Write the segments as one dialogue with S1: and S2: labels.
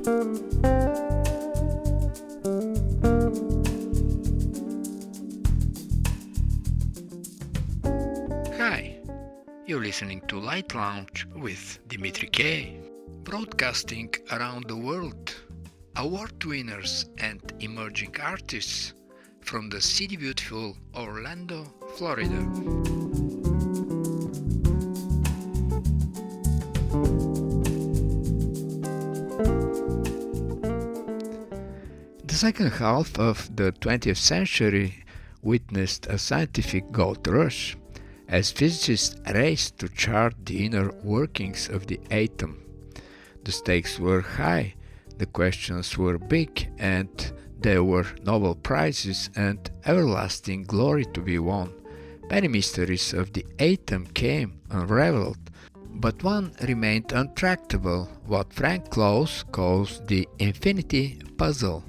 S1: Hi, you're listening to Light Lounge with Dimitri K, broadcasting around the world, award winners and emerging artists from the city beautiful Orlando, Florida. The second half of the 20th century witnessed a scientific gold rush as physicists raced to chart the inner workings of the atom. The stakes were high, the questions were big, and there were Nobel Prizes and everlasting glory to be won. Many mysteries of the atom came unraveled, but one remained untractable, what Frank Close calls the infinity puzzle.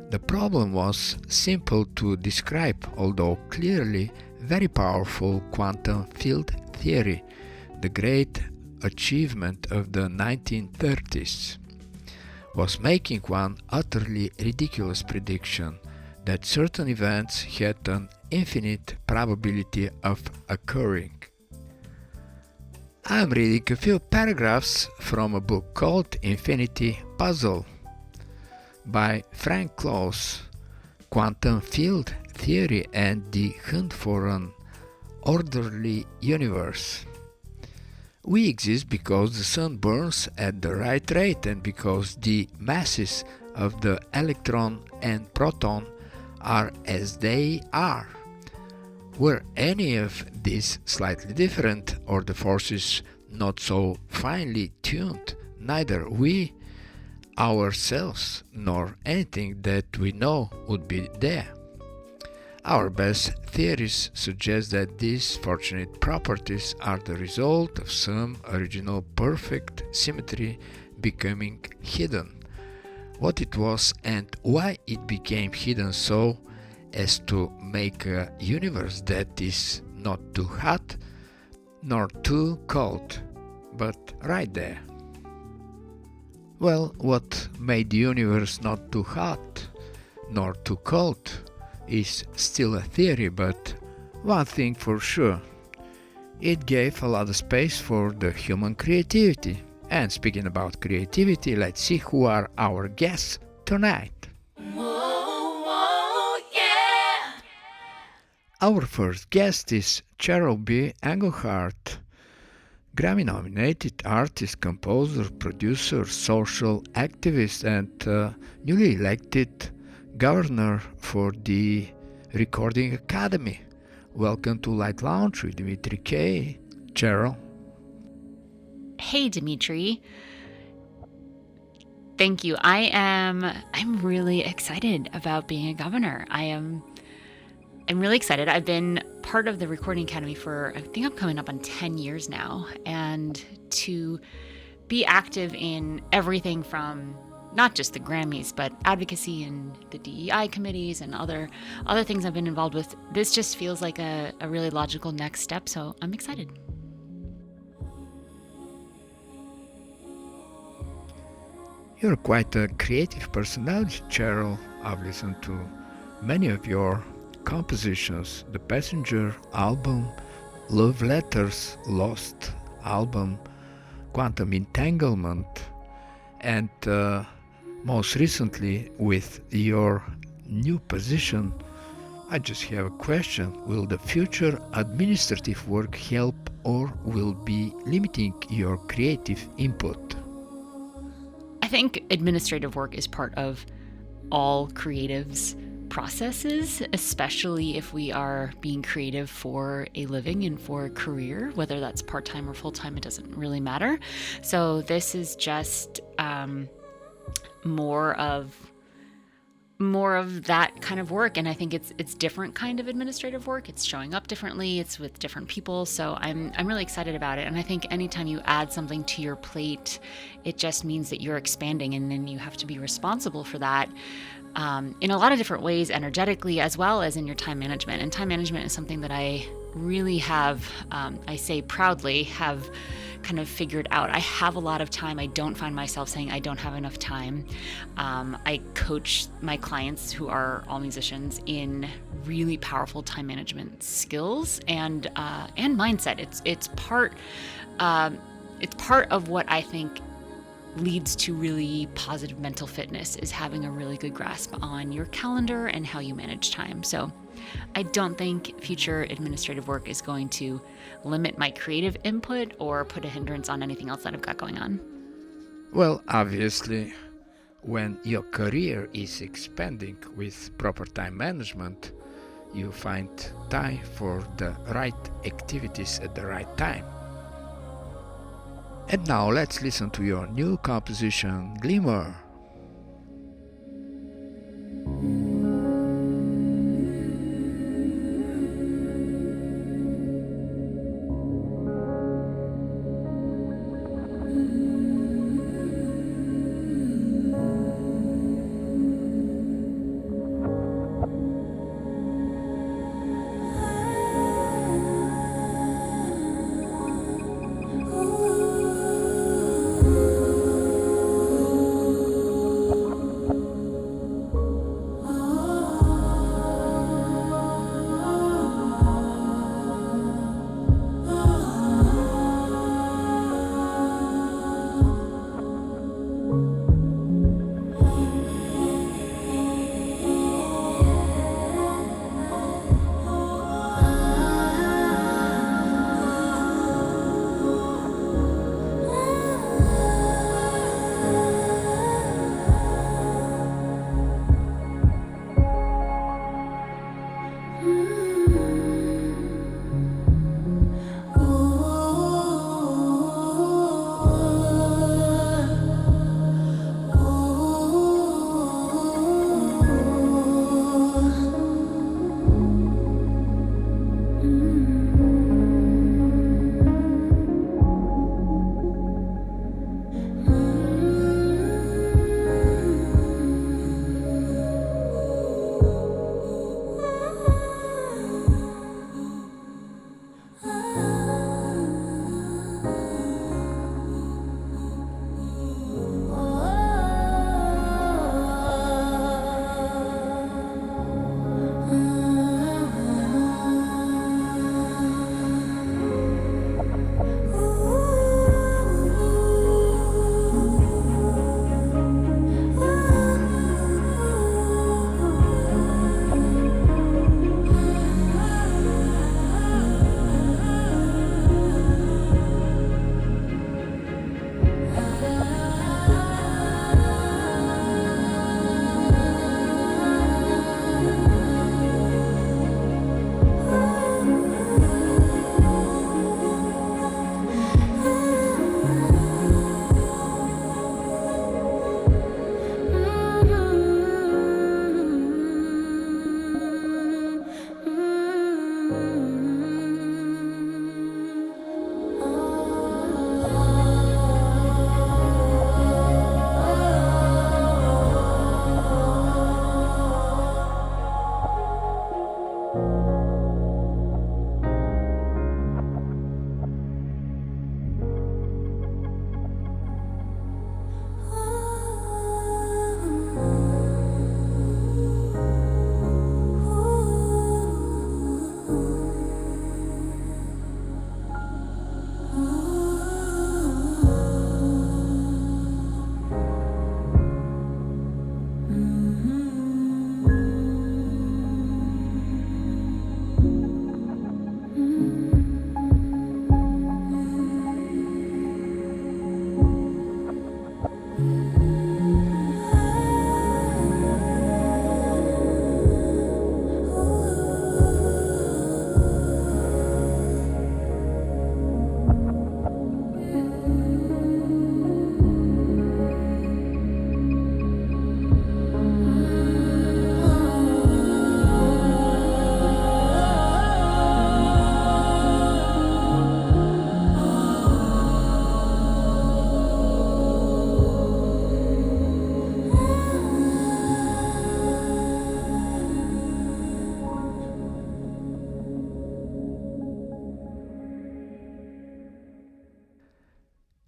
S1: The problem was simple to describe, although clearly very powerful quantum field theory, the great achievement of the 1930s, was making one utterly ridiculous prediction that certain events had an infinite probability of occurring. I am reading a few paragraphs from a book called Infinity Puzzle by Frank Close, Quantum Field Theory and the Hunt for an Orderly Universe. We exist because the sun burns at the right rate and because the masses of the electron and proton are as they are. Were any of these slightly different or the forces not so finely tuned, neither we ourselves nor anything that we know would be there. Our best theories suggest that these fortunate properties are the result of some original perfect symmetry becoming hidden. What it was and why it became hidden so as to make a universe that is not too hot nor too cold, but right there. Well, what made the universe not too hot nor too cold is still a theory, but one thing for sure, it gave a lot of space for the human creativity. And speaking about creativity, let's see who are our guests tonight.
S2: Whoa, yeah.
S1: Our first guest is Cheryl B. Engelhardt, Grammy-nominated artist, composer, producer, social activist, and newly elected governor for the Recording Academy. Welcome to Light Lounge with Dimitri K. Cheryl.
S2: Hey, Dimitri. Thank you. I'm really excited about being a governor. I'm really excited. I've been part of the Recording Academy for, I think I'm coming up on 10 years now, and to be active in everything from not just the Grammys, but advocacy and the DEI committees and other things I've been involved with, this just feels like a really logical next step, so I'm excited.
S1: You're quite a creative personality, Cheryl. I've listened to many of your compositions, the Passenger album, Love Letters, Lost album, Quantum Entanglement, and most recently with your new position. I just have a question. Will the future administrative work help or will be limiting your creative input?
S2: I think administrative work is part of all creatives' processes, especially if we are being creative for a living and for a career, whether that's part-time or full-time, it doesn't really matter. So this is just more of that kind of work, and I think it's different kind of administrative work. It's showing up differently, it's with different people, so I'm really excited about it. And I think anytime you add something to your plate, it just means that you're expanding, and then you have to be responsible for that in a lot of different ways, energetically as well as in your time management. And time management is something that I really have, I say proudly, have kind of figured out. I have a lot of time. I don't find myself saying I don't have enough time. I coach my clients, who are all musicians, in really powerful time management skills and mindset. It's part of what I think leads to really positive mental fitness, is having a really good grasp on your calendar and how you manage time. So I don't think future administrative work is going to limit my creative input or put a hindrance on anything else that I've got going on.
S1: Well, obviously, when your career is expanding with proper time management, you find time for the right activities at the right time. And now let's listen to your new composition, Glimmer.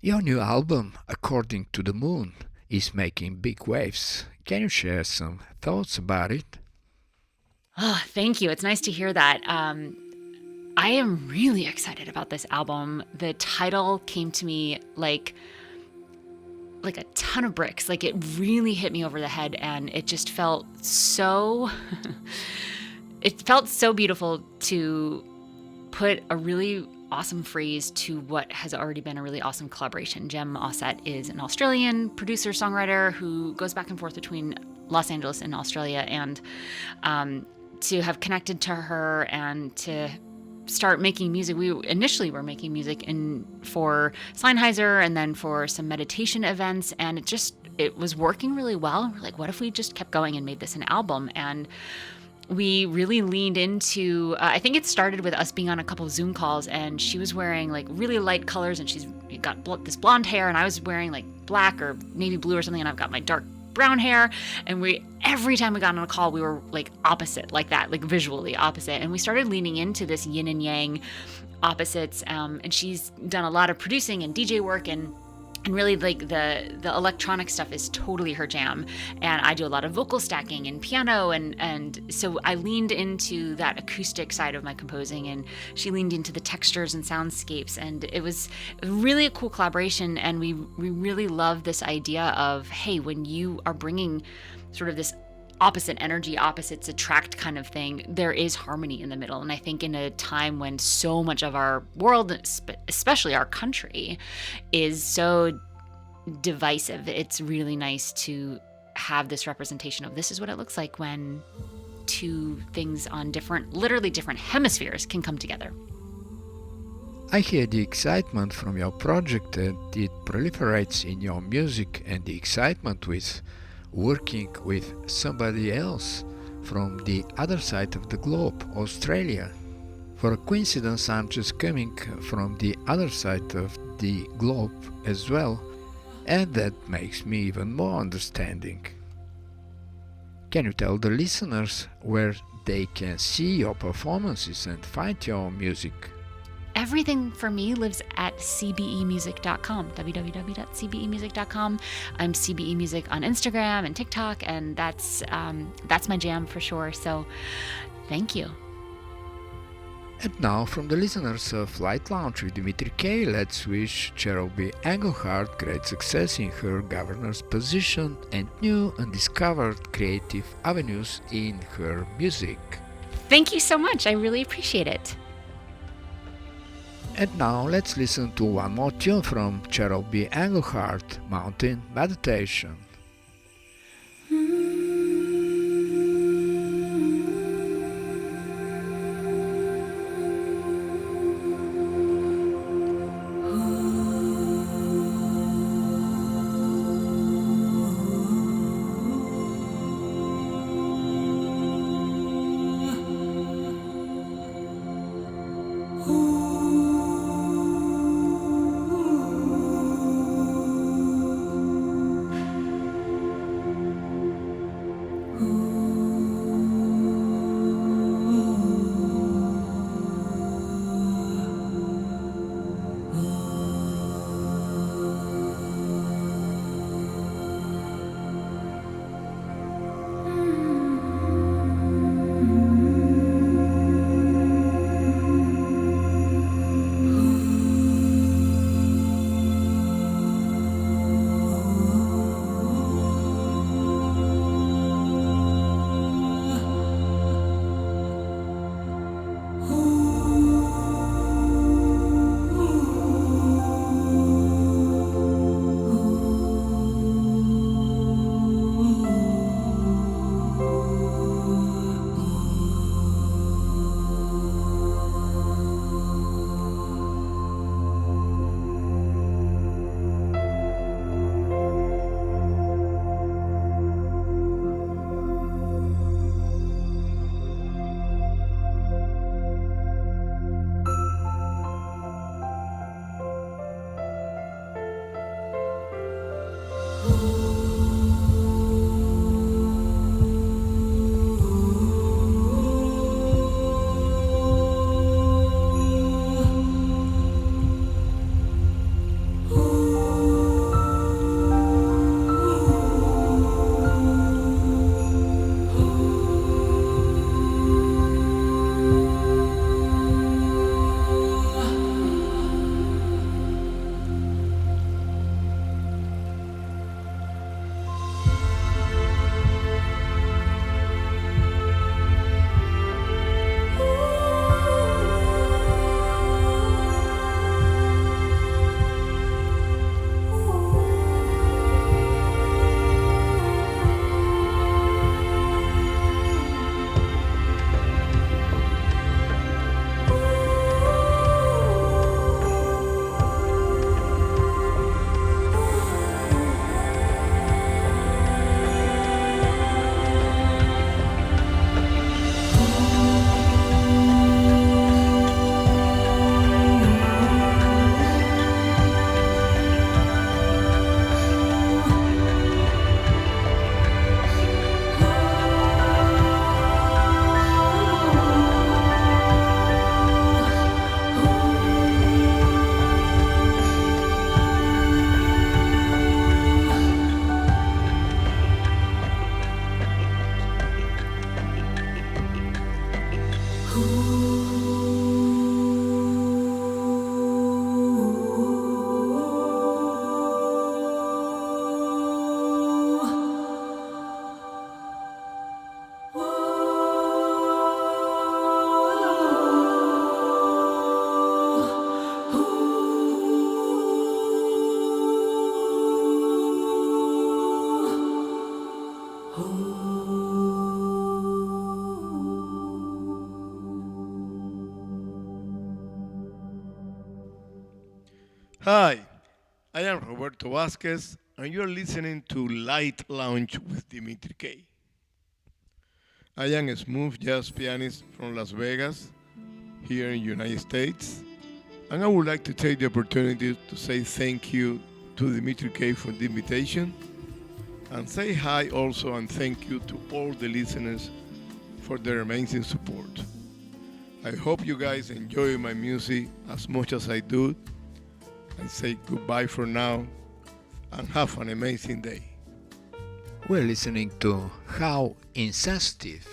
S1: Your new album, According to the Moon, is making big waves. Can you share some thoughts about it?
S2: Oh, thank you. It's nice to hear that. I am really excited about this album. The title came to me like a ton of bricks. Like, it really hit me over the head, and it just felt so it felt so beautiful to put a really awesome phrase to what has already been a really awesome collaboration. Jem Osset is an Australian producer songwriter who goes back and forth between Los Angeles and Australia, and to have connected to her and to start making music. We initially were making music for Sennheiser and then for some meditation events, and it was working really well. We're like, what if we just kept going and made this an album? And we really leaned into, I think it started with us being on a couple of Zoom calls, and she was wearing like really light colors, and she's got this blonde hair, and I was wearing like black or navy blue or something, and I've got my dark brown hair. And every time we got on a call, we were like opposite, like that, like visually opposite. And we started leaning into this yin and yang opposites. And she's done a lot of producing and DJ work, and really like the electronic stuff is totally her jam. And I do a lot of vocal stacking and piano, and so I leaned into that acoustic side of my composing, and she leaned into the textures and soundscapes, and it was really a cool collaboration. And we really love this idea of, hey, when you are bringing sort of this opposite energy, opposites attract kind of thing, there is harmony in the middle. And I think in a time when so much of our world, especially our country, is so divisive, it's really nice to have this representation of this is what it looks like when two things on literally different hemispheres can come together.
S1: I hear the excitement from your project, and it proliferates in your music, and the excitement with working with somebody else from the other side of the globe, Australia. For a coincidence, I'm just coming from the other side of the globe as well, and that makes me even more understanding. Can you tell the listeners where they can see your performances and find your music?
S2: Everything for me lives at cbemusic.com, www.cbemusic.com. I'm CBE Music on Instagram and TikTok, and that's my jam for sure. So thank you.
S1: And now, from the listeners of Light Lounge with Dimitri K, let's wish Cheryl B. Engelhardt great success in her governor's position and new and discovered creative avenues in her music.
S2: Thank you so much. I really appreciate it.
S1: And now let's listen to one more tune from Cheryl B. Engelhardt, Mountain Meditation.
S3: Hi, I am Roberto Vazquez, and you are listening to Light Lounge with Dimitri K. I am a smooth jazz pianist from Las Vegas, here in the United States, and I would like to take the opportunity to say thank you to Dimitri K for the invitation, and say hi also and thank you to all the listeners for their amazing support. I hope you guys enjoy my music as much as I do, and say goodbye for now, and have an amazing day.
S1: We're listening to How Insensitive.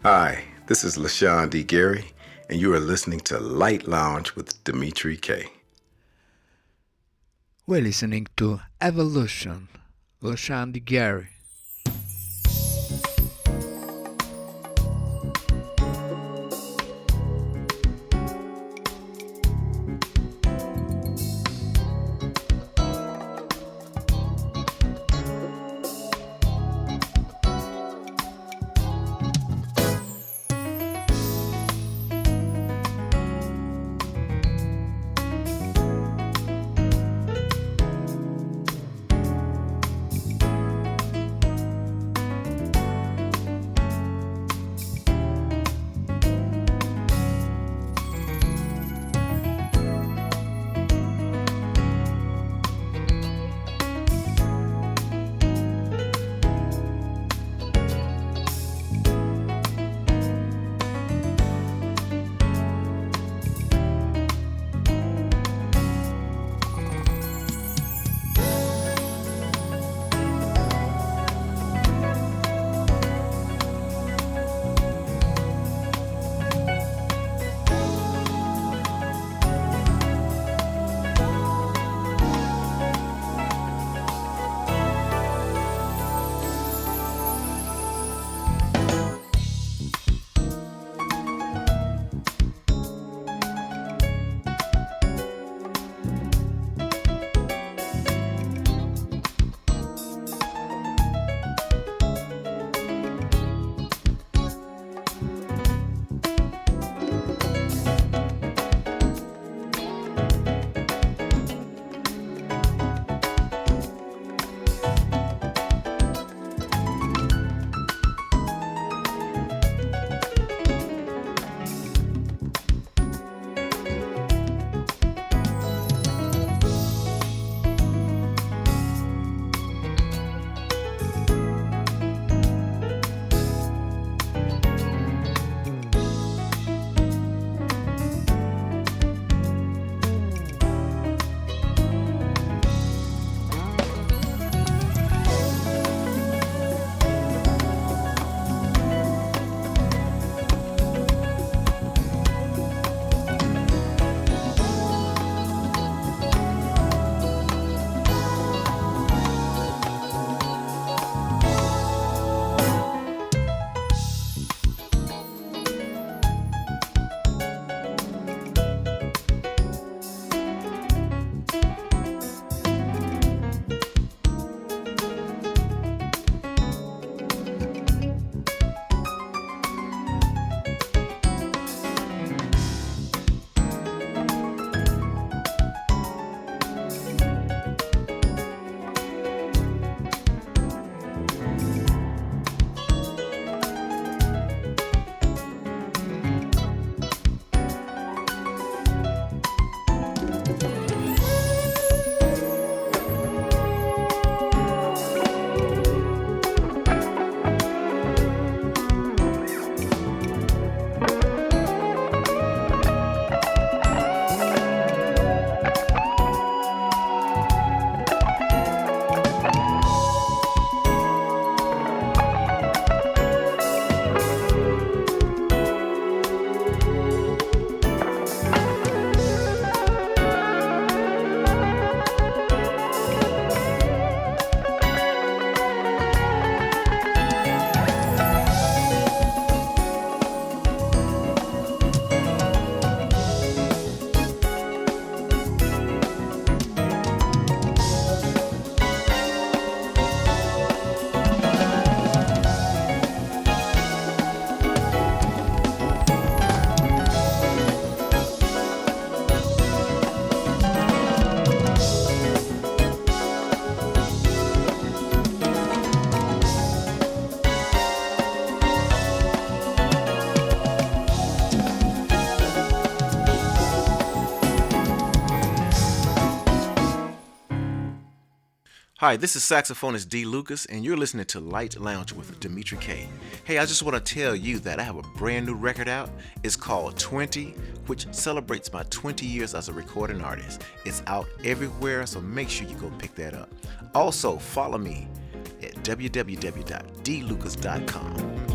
S4: Hi, this is Lashawn Gary, and you are listening to Light Lounge with Dimitri K.
S1: We're listening to Evolution, Lashawn Gary.
S5: Hi, this is saxophonist Dee Lucas, and you're listening to Light Lounge with Dimitri K. Hey, I just want to tell you that I have a brand new record out. It's called 20, which celebrates my 20 years as a recording artist. It's out everywhere, so make sure you go pick that up. Also, follow me at www.dlucas.com.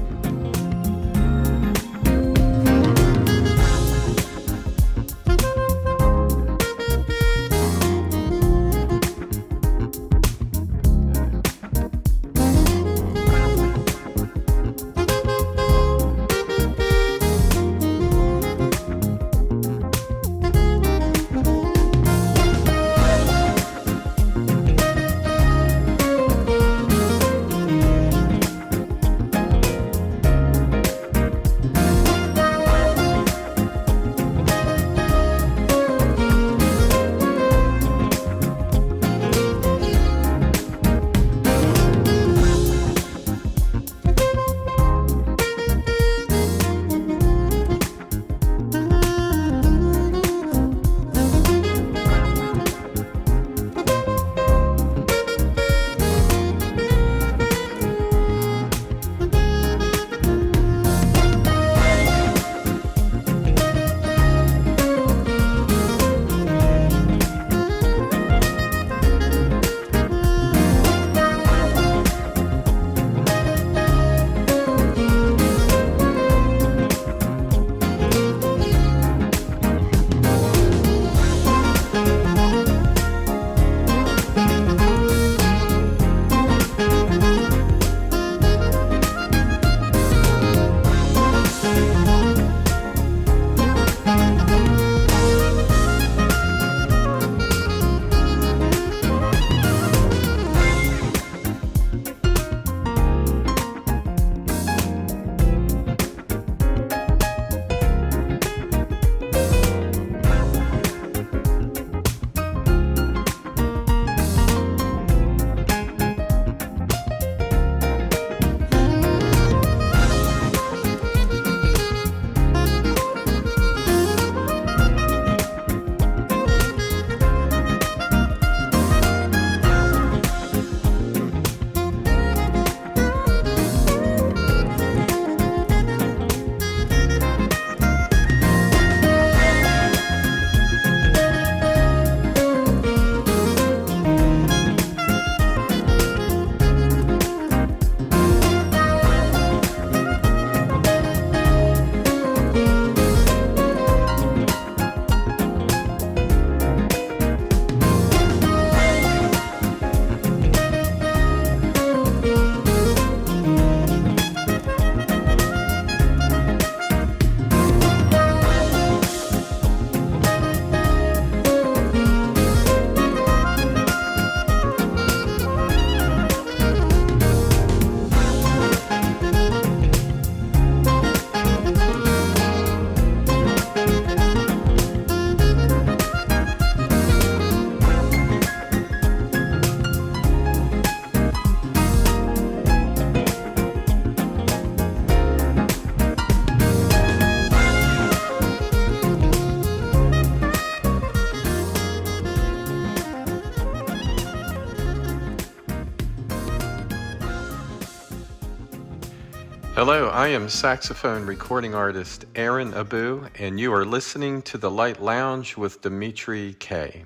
S6: Hello, I am saxophone recording artist Eirinn Abu, and you are listening to The Light Lounge with Dimitri K.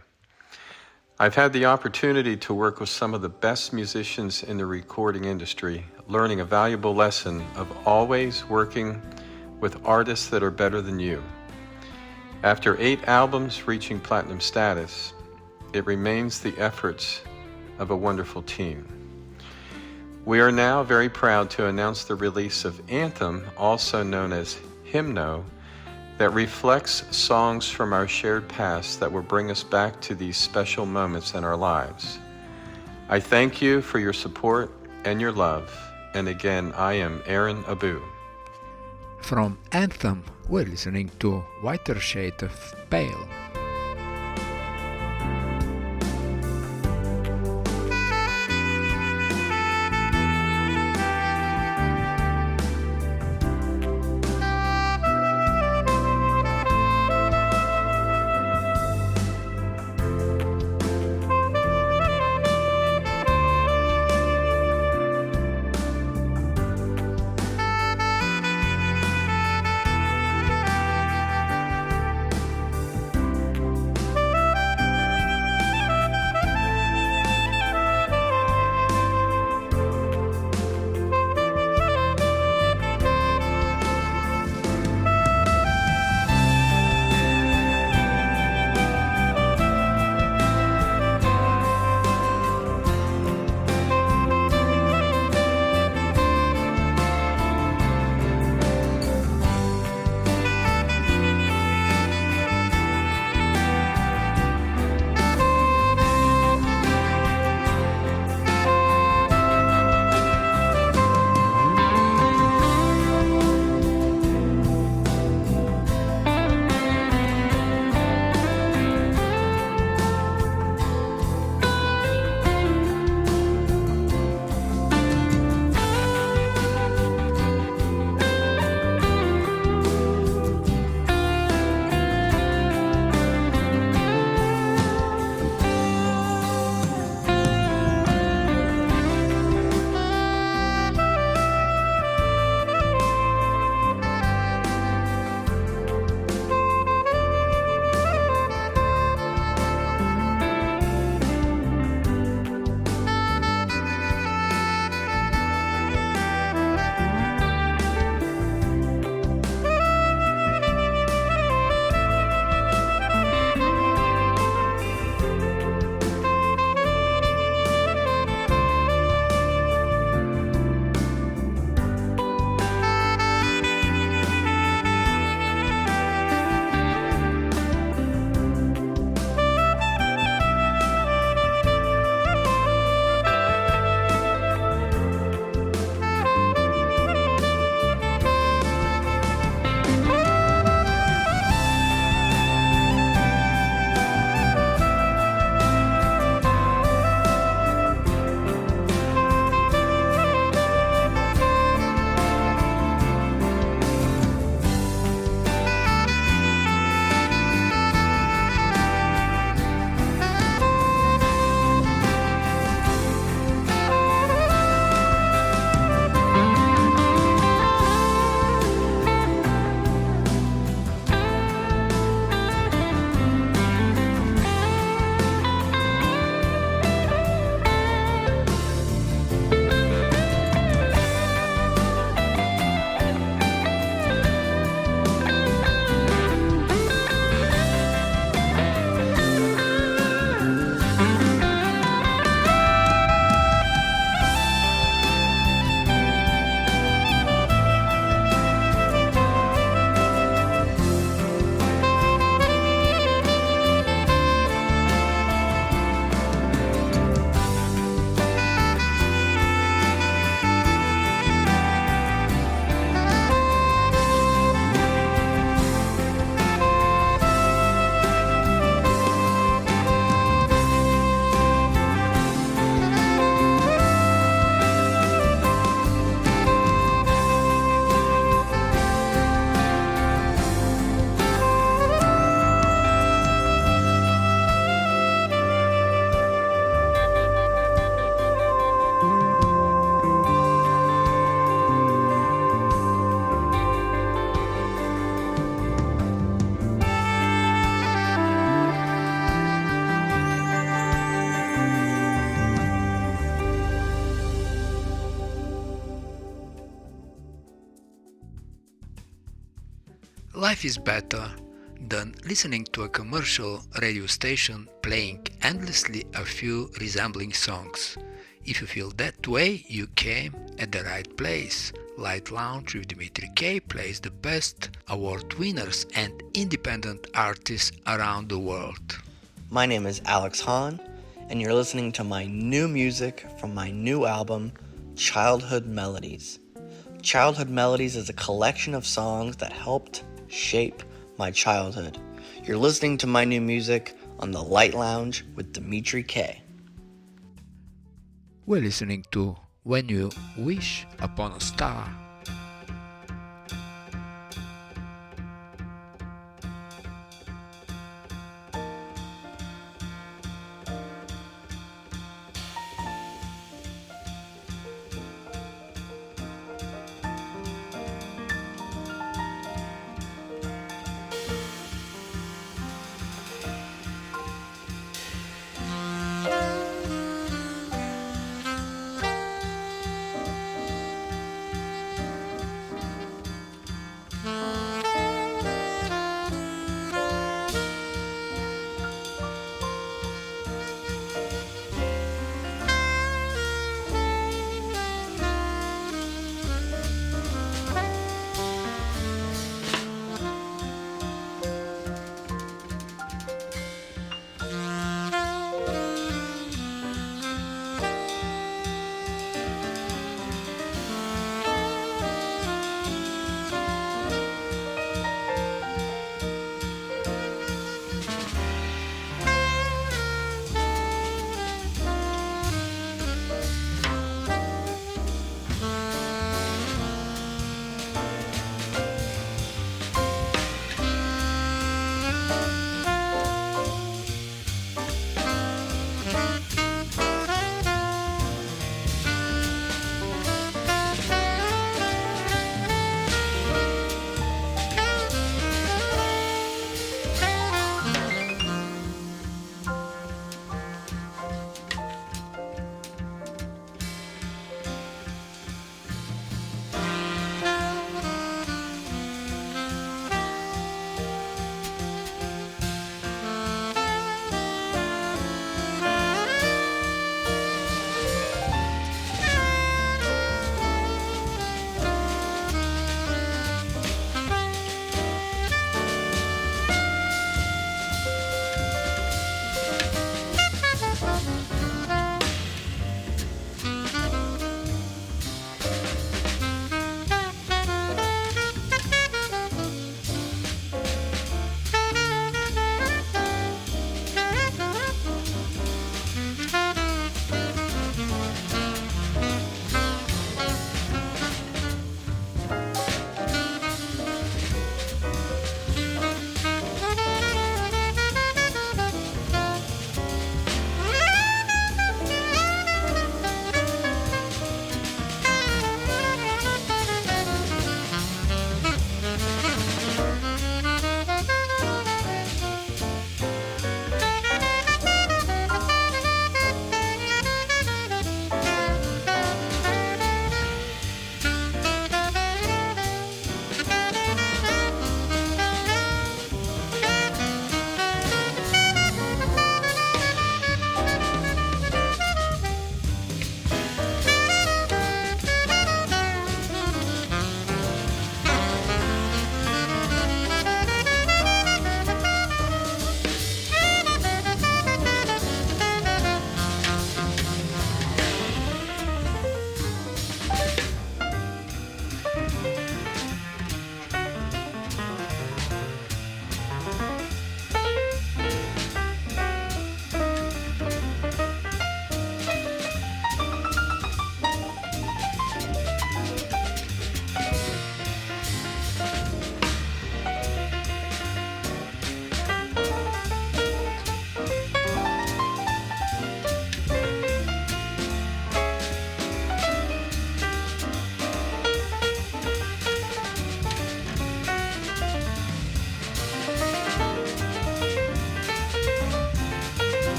S6: I've had the opportunity to work with some of the best musicians in the recording industry, learning a valuable lesson of always working with artists that are better than you. After 8 albums reaching platinum status, it remains the efforts of a wonderful team. We are now very proud to announce the release of Anthem, also known as Hymno, that reflects songs from our shared past that will bring us back to these special moments in our lives. I thank you for your support and your love. And again, I am Eirinn Abu.
S1: From Anthem, we're listening to Whiter Shade of Pale. Life is better than listening to a commercial radio station playing endlessly a few resembling songs. If you feel that way, you came at the right place. Light Lounge with Dimitri K plays the best award winners and independent artists around the world.
S7: My name is Alex Hahn, and you're listening to my new music from my new album, Childhood Melodies. Childhood Melodies is a collection of songs that helped shape my childhood. You're listening to my new music on the Light Lounge with Dimitri K.
S1: We're listening to When You Wish Upon a Star.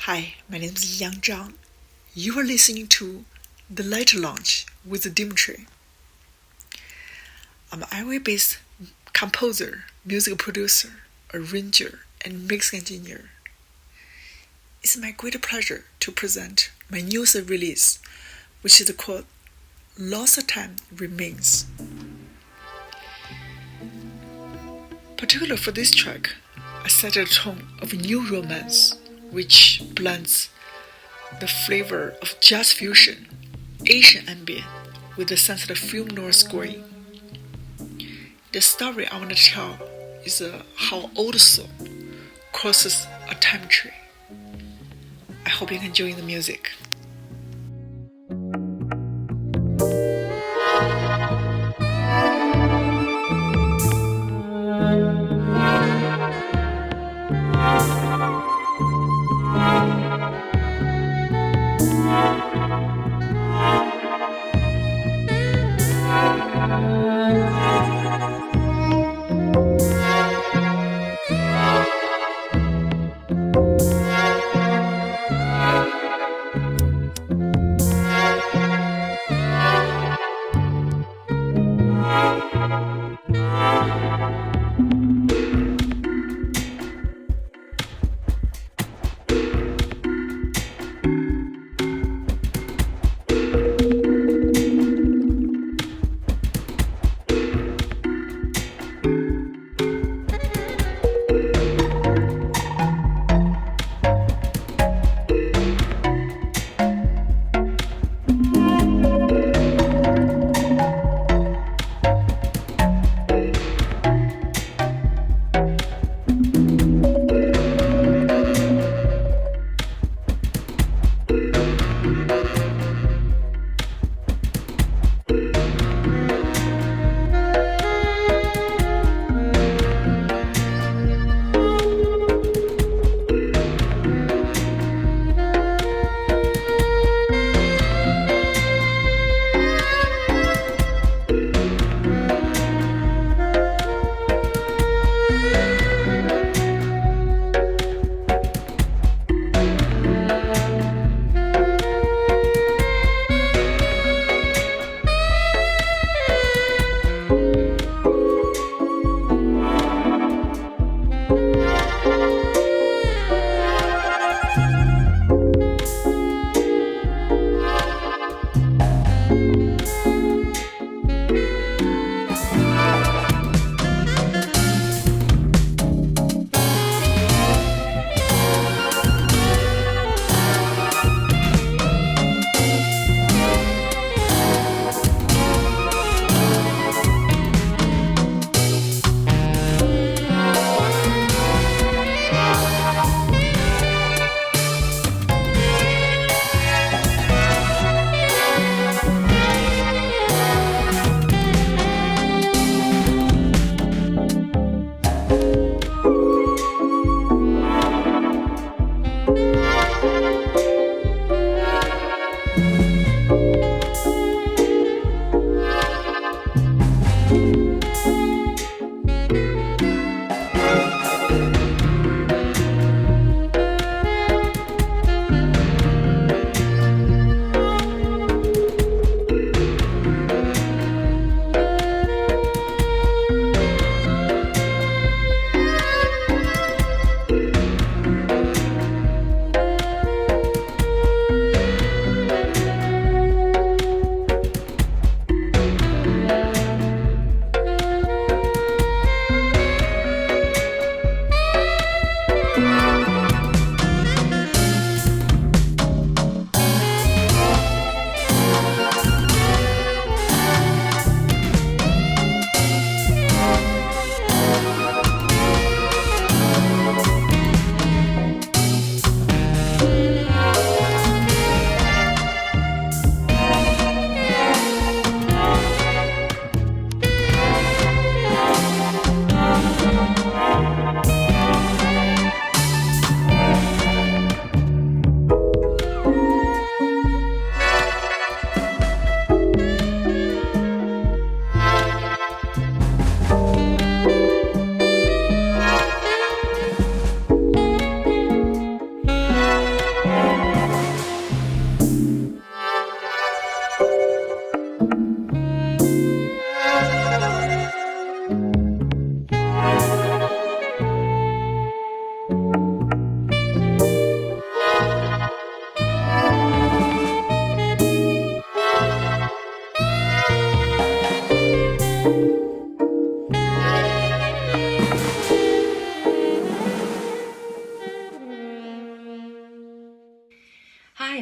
S8: Hi, my name is Zhang. You are listening to The Light Lounge with Dimitri. I'm an Iowa-based composer, music producer, arranger, and mix engineer. It's my great pleasure to present my newest release, which is called Lost Time Remains. Particularly for this track, I set a tone of new romance, which blends the flavor of jazz fusion, Asian ambient, with the sense of film noir scoring. The story I want to tell is how old soul crosses a time tree. I hope you can enjoy the music.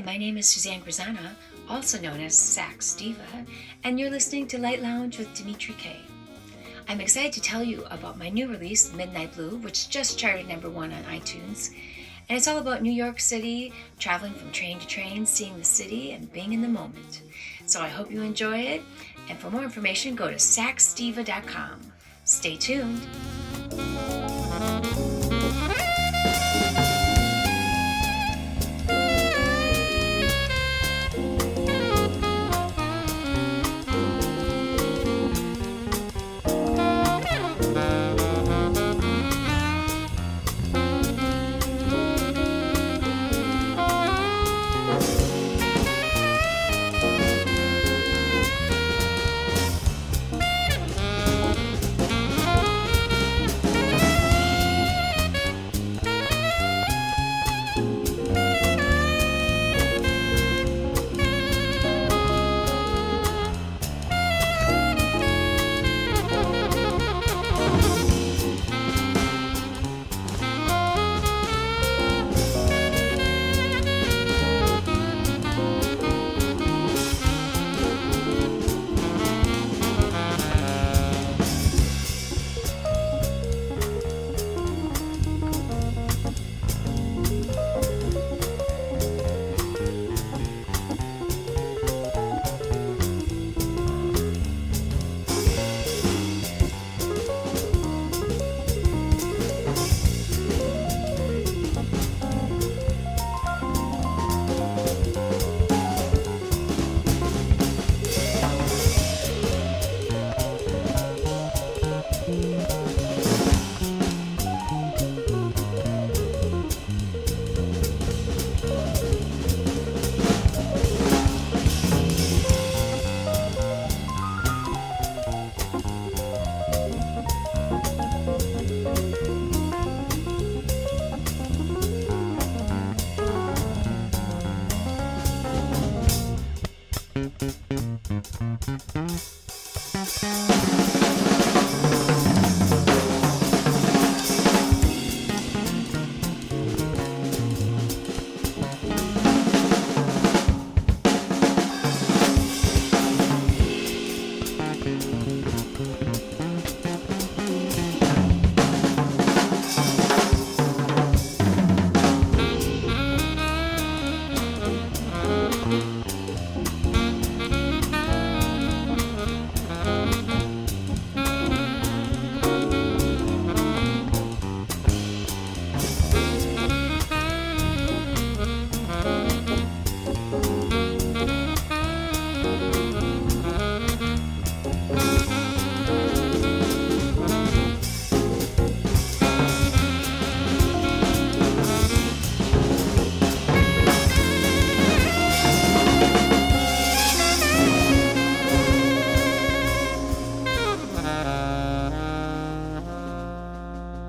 S9: My name is Suzanne Grzanna, also known as Sax Diva, and you're listening to Light Lounge with Dimitri K. I'm excited to tell you about my new release, Midnight Blue, which just charted #1 on iTunes. And it's all about New York City, traveling from train to train, seeing the city, and being in the moment. So I hope you enjoy it. And for more information, go to saxdiva.com. Stay tuned.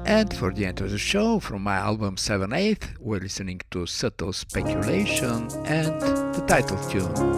S1: And for the end of the show, from my album 7/8, we're listening to Subtle Speculation and the title tune.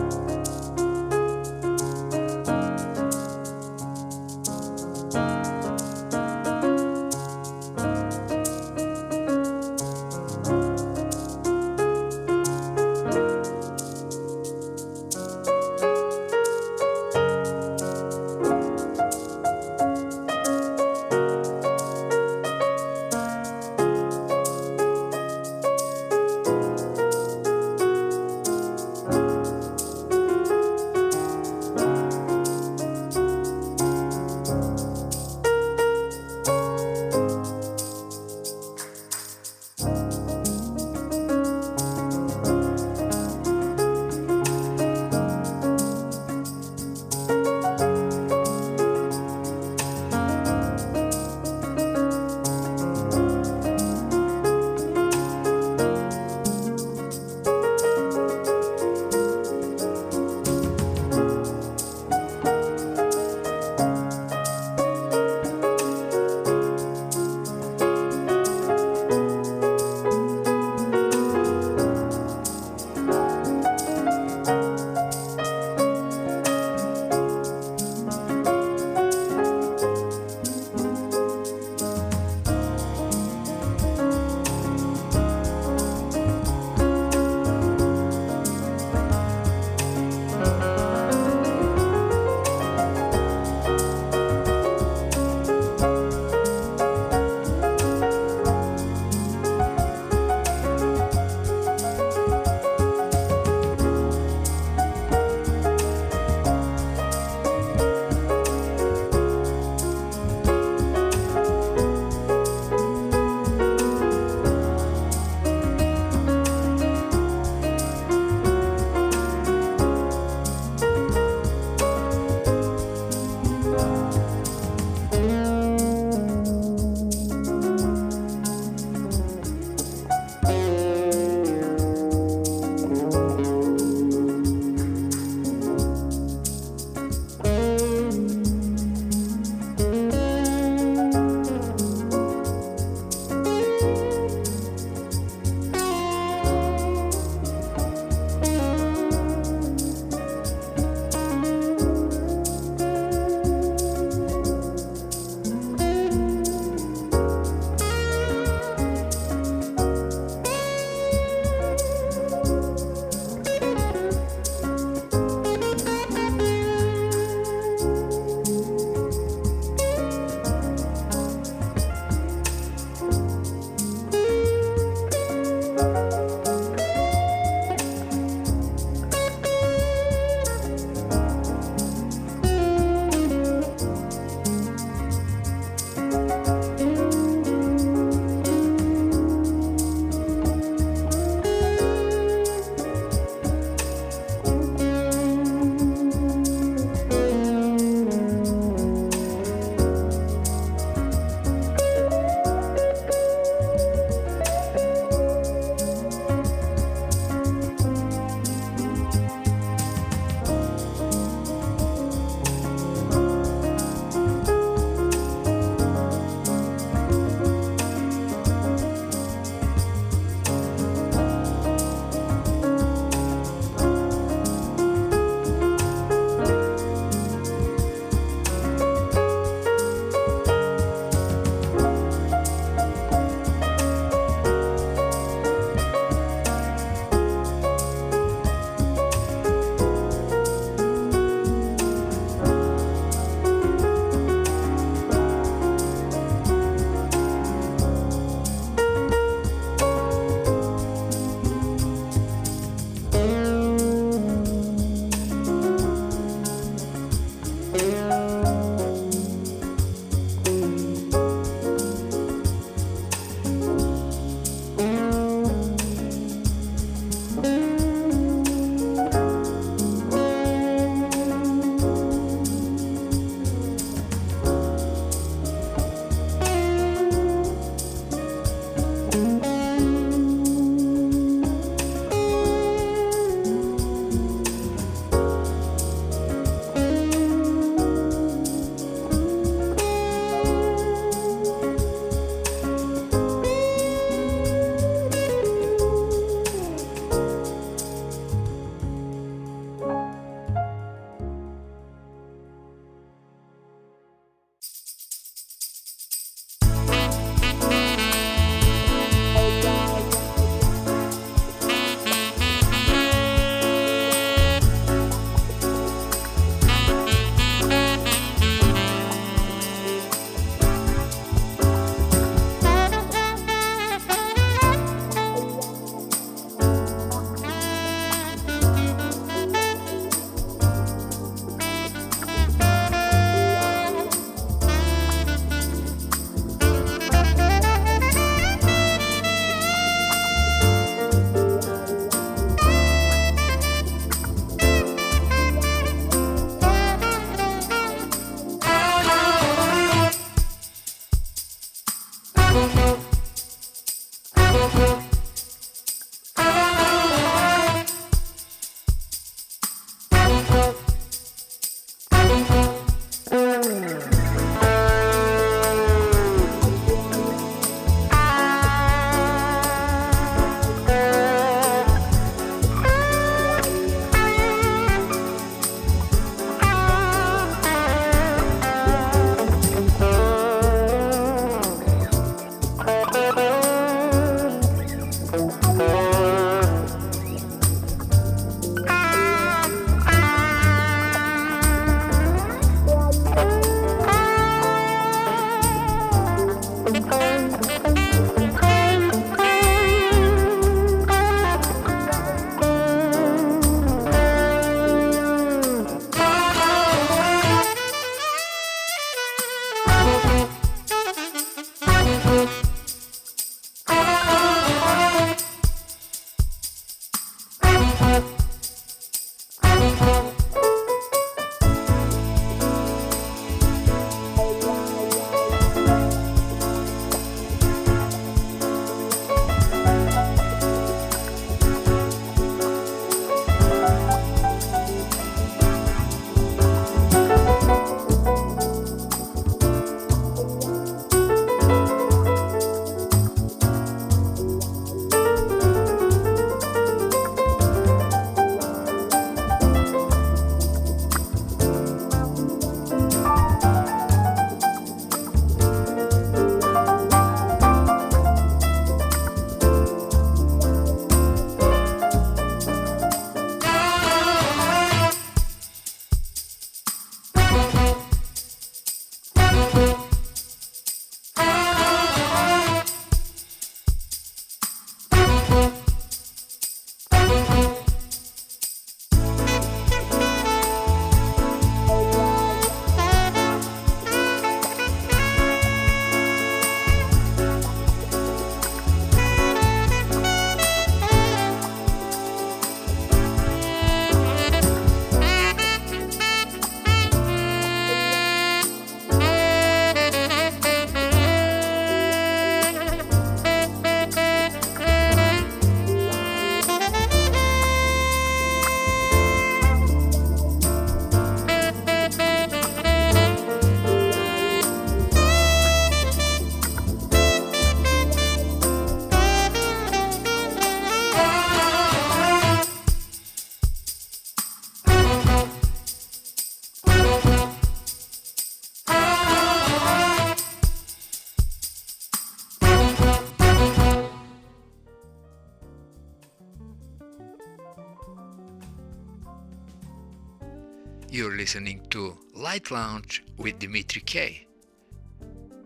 S1: listening to Light Lounge with Dimitri K.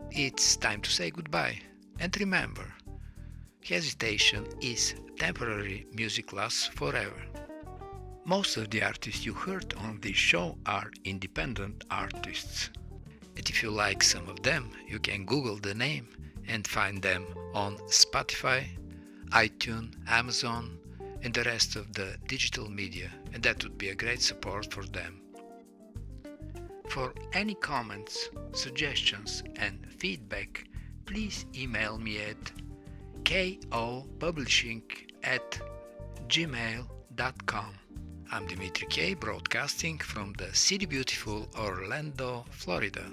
S1: It's time to say goodbye, and remember, hesitation is temporary, music lasts forever. Most of the artists you heard on this show are independent artists. And if you like some of them, you can Google the name and find them on Spotify, iTunes, Amazon, and the rest of the digital media, and that would be a great support for them. For any comments, suggestions, and feedback, please email me at kopublishing@gmail.com. I'm Dimitri K, broadcasting from the city beautiful Orlando, Florida.